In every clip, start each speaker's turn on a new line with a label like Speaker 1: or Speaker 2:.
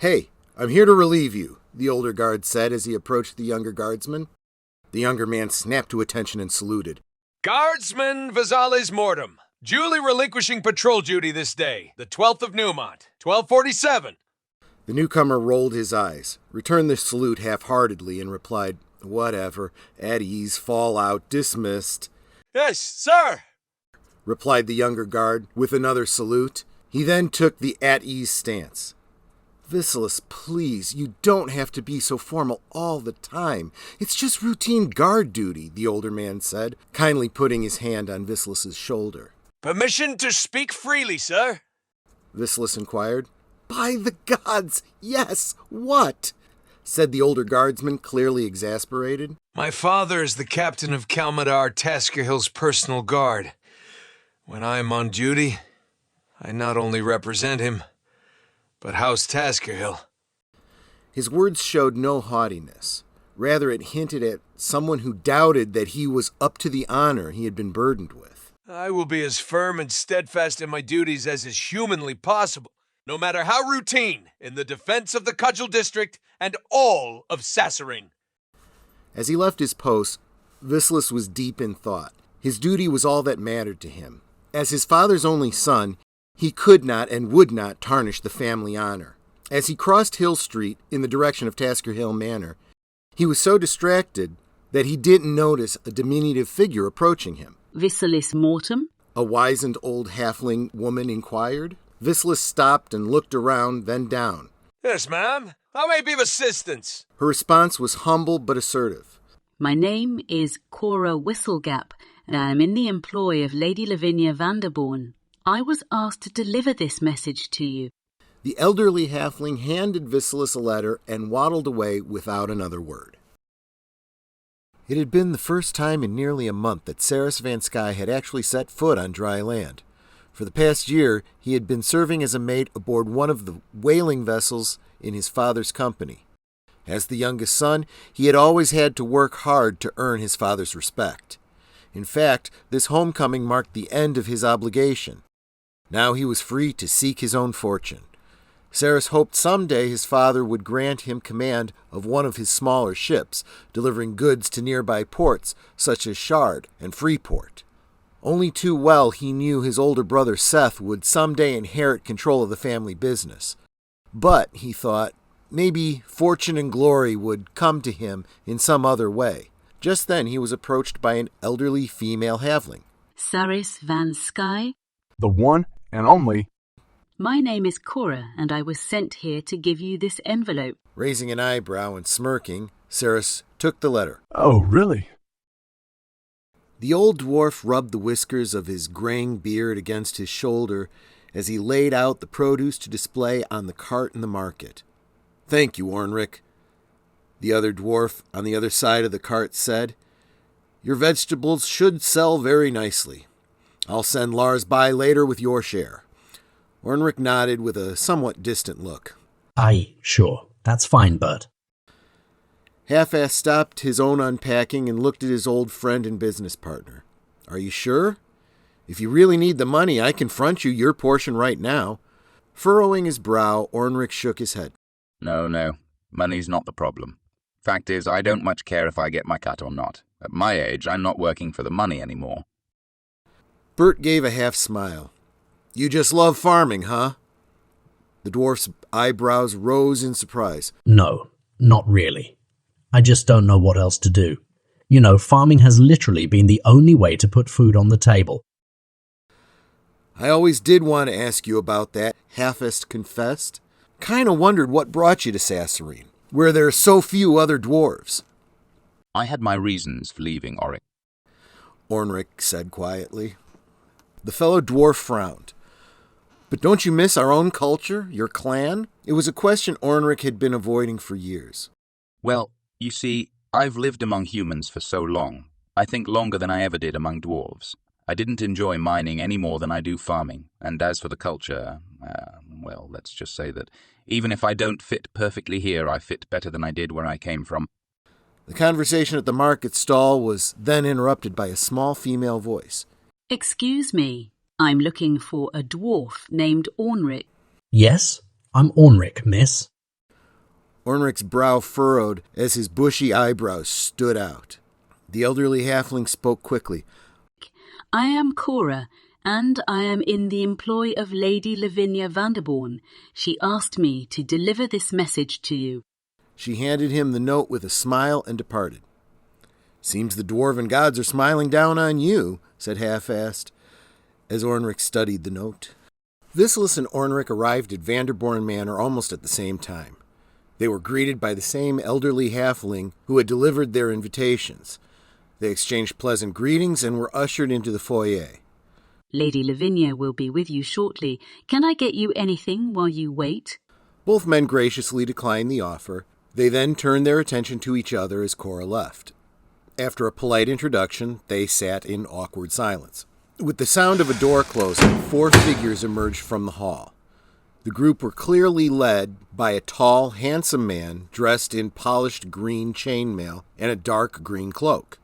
Speaker 1: Hey, I'm here to relieve you, the older guard said as he approached the younger guardsman. The younger man snapped to attention and saluted.
Speaker 2: Guardsman Vasales Mortem, duly relinquishing patrol duty this day, the 12th of Newmont, 1247.
Speaker 1: The newcomer rolled his eyes, returned the salute half-heartedly, and replied, "Whatever, at ease, fall out, dismissed."
Speaker 2: "Yes, sir,"
Speaker 1: replied the younger guard with another salute. He then took the at-ease stance. "Vasilis, please, you don't have to be so formal all the time. It's just routine guard duty," the older man said, kindly putting his hand on Vasilis' shoulder.
Speaker 2: "Permission to speak freely, sir?"
Speaker 1: Vasilis inquired. "By the gods, yes! What?" said the older guardsman, clearly exasperated.
Speaker 2: "My father is the captain of Kalmadar Tasker Hill's personal guard. When I am on duty, I not only represent him, but house Tasker Hill."
Speaker 1: His words showed no haughtiness. Rather, it hinted at someone who doubted that he was up to the honor he had been burdened with.
Speaker 2: "I will be as firm and steadfast in my duties as is humanly possible, no matter how routine, in the defense of the Cudgel District and all of Sasserine."
Speaker 1: As he left his post, Vasilis was deep in thought. His duty was all that mattered to him. As his father's only son, he could not and would not tarnish the family honor. As he crossed Hill Street in the direction of Tasker Hill Manor, he was so distracted that he didn't notice a diminutive figure approaching him.
Speaker 3: "Vasilis Mortem?"
Speaker 1: a wizened old halfling woman inquired. Vasilis stopped and looked around, then down.
Speaker 2: "Yes, ma'am. How may I be of assistance?"
Speaker 1: Her response was humble but assertive.
Speaker 3: "My name is Cora Whistlegap, and I am in the employ of Lady Lavinia Vanderboren. I was asked to deliver this message to you."
Speaker 1: The elderly halfling handed Vasilis a letter and waddled away without another word. It had been the first time in nearly a month that Saris Van Sky had actually set foot on dry land. For the past year, he had been serving as a mate aboard one of the whaling vessels in his father's company. As the youngest son, he had always had to work hard to earn his father's respect. In fact, this homecoming marked the end of his obligation. Now he was free to seek his own fortune. Saris hoped someday his father would grant him command of one of his smaller ships, delivering goods to nearby ports such as Shard and Freeport. Only too well he knew his older brother Seth would someday inherit control of the family business. But, he thought, maybe fortune and glory would come to him in some other way. Just then he was approached by an elderly female halfling.
Speaker 3: "Saris Van Sky?"
Speaker 4: "The one and only."
Speaker 3: "My name is Cora, and I was sent here to give you this envelope."
Speaker 1: Raising an eyebrow and smirking, Saris took the letter.
Speaker 4: "Oh, really?"
Speaker 1: The old dwarf rubbed the whiskers of his graying beard against his shoulder as he laid out the produce to display on the cart in the market. "Thank you, Ornrick," the other dwarf on the other side of the cart said. "Your vegetables should sell very nicely. I'll send Lars by later with your share." Ornrick nodded with a somewhat distant look.
Speaker 5: "Aye, sure. That's fine, Bert."
Speaker 1: Half-ass stopped his own unpacking and looked at his old friend and business partner. "Are you sure? If you really need the money, I can front you your portion right now." Furrowing his brow, Ornrick shook his head.
Speaker 6: No. Money's not the problem. Fact is, I don't much care if I get my cut or not. At my age, I'm not working for the money anymore."
Speaker 1: Bert gave a half-smile. "You just love farming, huh?" The dwarf's eyebrows rose in surprise.
Speaker 5: "No, not really. I just don't know what else to do. You know, farming has literally been the only way to put food on the table."
Speaker 1: "I always did want to ask you about that," Halfest confessed. "Kinda wondered what brought you to Sasserine, where there are so few other dwarves."
Speaker 6: "I had my reasons for leaving Oric,"
Speaker 1: Ornrick said quietly. The fellow dwarf frowned. "But don't you miss our own culture, your clan?" It was a question Ornrick had been avoiding for years.
Speaker 6: "Well, you see, I've lived among humans for so long. I think longer than I ever did among dwarves. I didn't enjoy mining any more than I do farming, and as for the culture, well, let's just say that even if I don't fit perfectly here, I fit better than I did where I came from."
Speaker 1: The conversation at the market stall was then interrupted by a small female voice.
Speaker 3: "Excuse me, I'm looking for a dwarf named Ornrick."
Speaker 5: "Yes, I'm Ornrick, miss."
Speaker 1: Ornrick's brow furrowed as his bushy eyebrows stood out. The elderly halfling spoke quickly.
Speaker 3: I am Cora, and I am in the employ of Lady Lavinia Vanderboren. She asked me to deliver this message to you.
Speaker 1: She handed him the note with a smile and departed. Seems the dwarven gods are smiling down on you, said half-assed, as Ornrick studied the note. Vicilis and Ornrick arrived at Vanderboren Manor almost at the same time. They were greeted by the same elderly halfling who had delivered their invitations. They exchanged pleasant greetings and were ushered into the foyer.
Speaker 3: Lady Lavinia will be with you shortly. Can I get you anything while you wait?
Speaker 1: Both men graciously declined the offer. They then turned their attention to each other as Cora left. After a polite introduction, they sat in awkward silence. With the sound of a door closing, 4 figures emerged from the hall. The group were clearly led by a tall, handsome man dressed in polished green chainmail and a dark green cloak.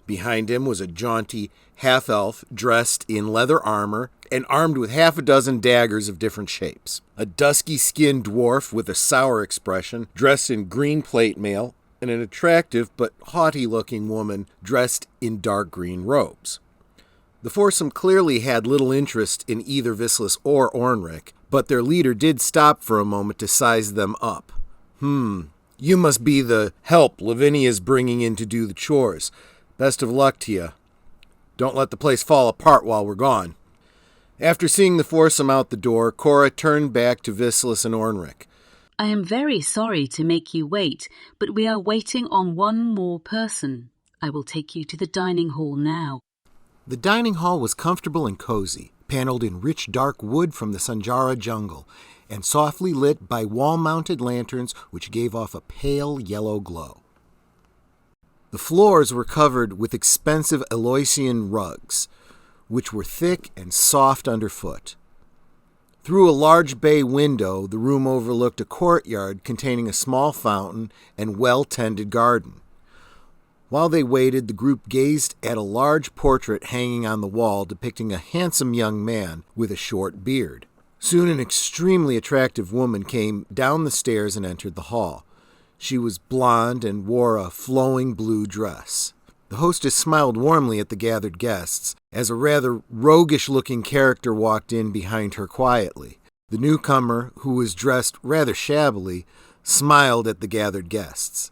Speaker 1: Behind him was a jaunty half-elf dressed in leather armor and armed with half a dozen daggers of different shapes. A dusky-skinned dwarf with a sour expression, dressed in green plate mail, and an attractive but haughty-looking woman dressed in dark green robes. The foursome clearly had little interest in either Vicilis or Ornrick, but their leader did stop for a moment to size them up. You must be the help Lavinia's bringing in to do the chores. Best of luck to you. Don't let the place fall apart while we're gone. After seeing the foursome out the door, Cora turned back to Vicilis and Ornrick.
Speaker 3: I am very sorry to make you wait, but we are waiting on one more person. I will take you to the dining hall now.
Speaker 1: The dining hall was comfortable and cozy, paneled in rich dark wood from the Sanjara jungle, and softly lit by wall-mounted lanterns which gave off a pale yellow glow. The floors were covered with expensive Aloysian rugs, which were thick and soft underfoot. Through a large bay window, the room overlooked a courtyard containing a small fountain and well-tended garden. While they waited, the group gazed at a large portrait hanging on the wall depicting a handsome young man with a short beard. Soon an extremely attractive woman came down the stairs and entered the hall. She was blonde and wore a flowing blue dress. The hostess smiled warmly at the gathered guests as a rather roguish-looking character walked in behind her quietly. The newcomer, who was dressed rather shabbily, smiled at the gathered guests.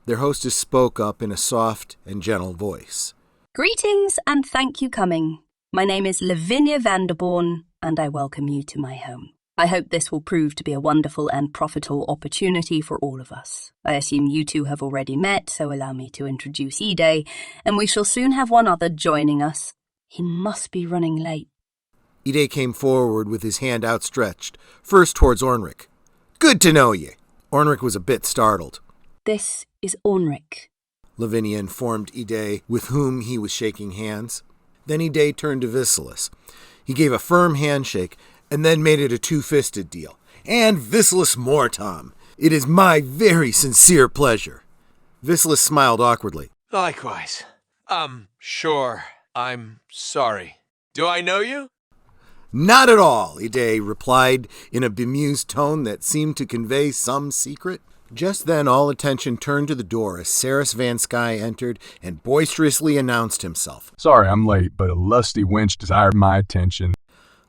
Speaker 1: Their hostess spoke up in a soft and gentle voice.
Speaker 7: Greetings and thank you coming. My name is Lavinia Vanderboren and I welcome you to my home. I hope this will prove to be a wonderful and profitable opportunity for all of us. I assume you two have already met, so allow me to introduce Ide, and we shall soon have one other joining us. He must be running late.
Speaker 1: Ide came forward with his hand outstretched, first towards Ornrick. Good to know ye. Ornrick was a bit startled.
Speaker 7: This is Ornrick,
Speaker 1: Lavinia informed Ide, with whom he was shaking hands. Then Ide turned to Vicilis. He gave a firm handshake, and then made it a two-fisted deal. And Vicilis Mortom, it is my very sincere pleasure. Vicilis smiled awkwardly.
Speaker 2: Likewise. Sure. I'm sorry. Do I know you?
Speaker 1: Not at all, Ide replied in a bemused tone that seemed to convey some secret. Just then all attention turned to the door as Saris Van Sky entered and boisterously announced himself.
Speaker 4: Sorry I'm late, but a lusty wench desired my attention.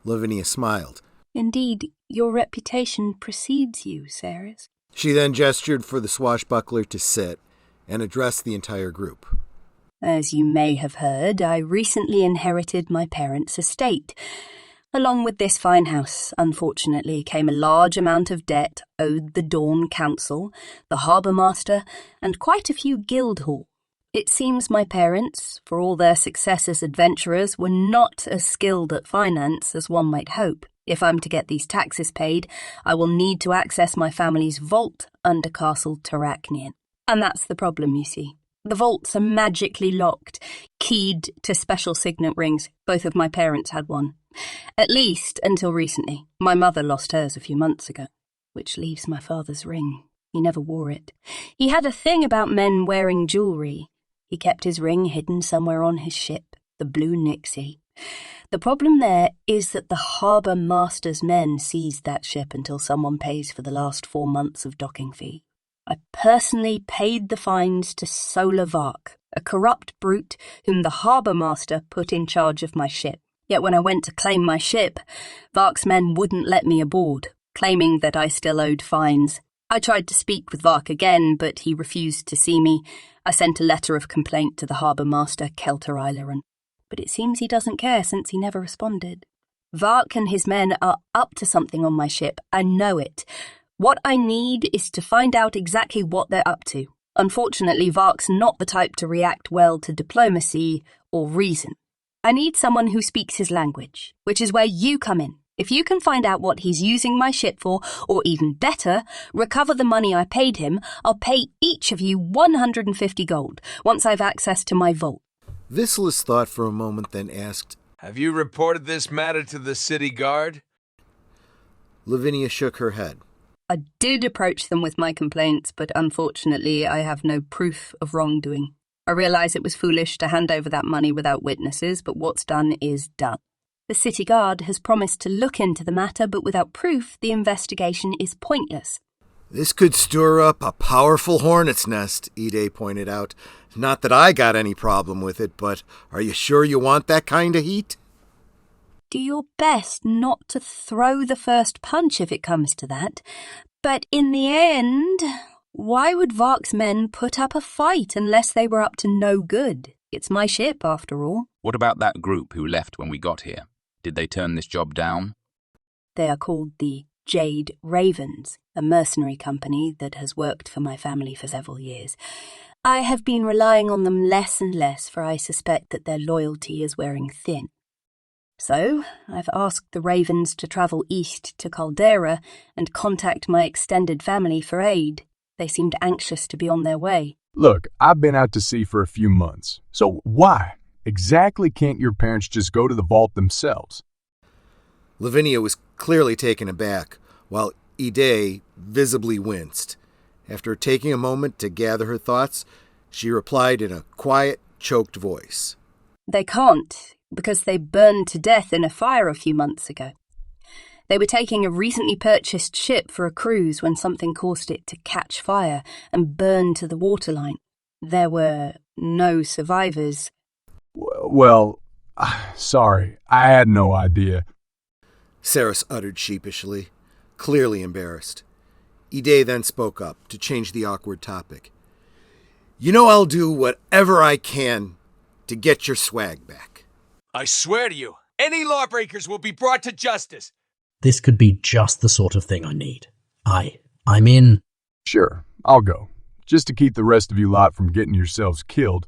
Speaker 1: Lavinia smiled.
Speaker 7: Indeed, your reputation precedes you, Saris.
Speaker 1: She then gestured for the swashbuckler to sit and addressed the entire group.
Speaker 7: As you may have heard, I recently inherited my parents' estate. Along with this fine house, unfortunately, came a large amount of debt owed the Dawn Council, the Harbour Master, and quite a few guild halls. It seems my parents, for all their success as adventurers, were not as skilled at finance as one might hope. If I'm to get these taxes paid, I will need to access my family's vault under Castle Terracnian. And that's the problem, you see. The vaults are magically locked, keyed to special signet rings. Both of my parents had one. At least until recently. My mother lost hers a few months ago, which leaves my father's ring. He never wore it. He had a thing about men wearing jewellery. He kept his ring hidden somewhere on his ship, the Blue Nixie. The problem there is that the harbour master's men seized that ship until someone pays for the last 4 months of docking fee. I personally paid the fines to Solar Vark, a corrupt brute whom the harbour master put in charge of my ship. Yet when I went to claim my ship, Vark's men wouldn't let me aboard, claiming that I still owed fines. I tried to speak with Vark again, but he refused to see me. I sent a letter of complaint to the harbour master, Kelter Eileron, but it seems he doesn't care since he never responded. Vark and his men are up to something on my ship. I know it. What I need is to find out exactly what they're up to. Unfortunately, Vark's not the type to react well to diplomacy or reason. I need someone who speaks his language, which is where you come in. If you can find out what he's using my ship for, or even better, recover the money I paid him, I'll pay each of you 150 gold, once I've access to my vault.
Speaker 1: Visilis thought for a moment, then asked,
Speaker 2: Have you reported this matter to the city guard?
Speaker 1: Lavinia shook her head.
Speaker 7: I did approach them with my complaints, but unfortunately I have no proof of wrongdoing. I realise it was foolish to hand over that money without witnesses, but what's done is done. The city guard has promised to look into the matter, but without proof, the investigation is pointless.
Speaker 1: This could stir up a powerful hornet's nest, Ide pointed out. Not that I got any problem with it, but are you sure you want that kind of heat?
Speaker 7: Do your best not to throw the first punch if it comes to that. But in the end, why would Vark's men put up a fight unless they were up to no good? It's my ship, after all.
Speaker 6: What about that group who left when we got here? Did they turn this job down?
Speaker 7: They are called the Jade Ravens, a mercenary company that has worked for my family for several years. I have been relying on them less and less, for I suspect that their loyalty is wearing thin. So, I've asked the Ravens to travel east to Caldera and contact my extended family for aid. They seemed anxious to be on their way.
Speaker 4: Look, I've been out to sea for a few months, so why exactly can't your parents just go to the vault themselves?
Speaker 1: Lavinia was clearly taken aback, while Ide visibly winced. After taking a moment to gather her thoughts, she replied in a quiet, choked voice.
Speaker 7: They can't, because they burned to death in a fire a few months ago. They were taking a recently purchased ship for a cruise when something caused it to catch fire and burn to the waterline. There were no survivors.
Speaker 4: Well, sorry, I had no idea.
Speaker 1: Saris uttered sheepishly, clearly embarrassed. Ide then spoke up to change the awkward topic. You know I'll do whatever I can to get your swag back.
Speaker 2: I swear to you, any lawbreakers will be brought to justice.
Speaker 5: This could be just the sort of thing I need. I'm in.
Speaker 4: Sure, I'll go. Just to keep the rest of you lot from getting yourselves killed.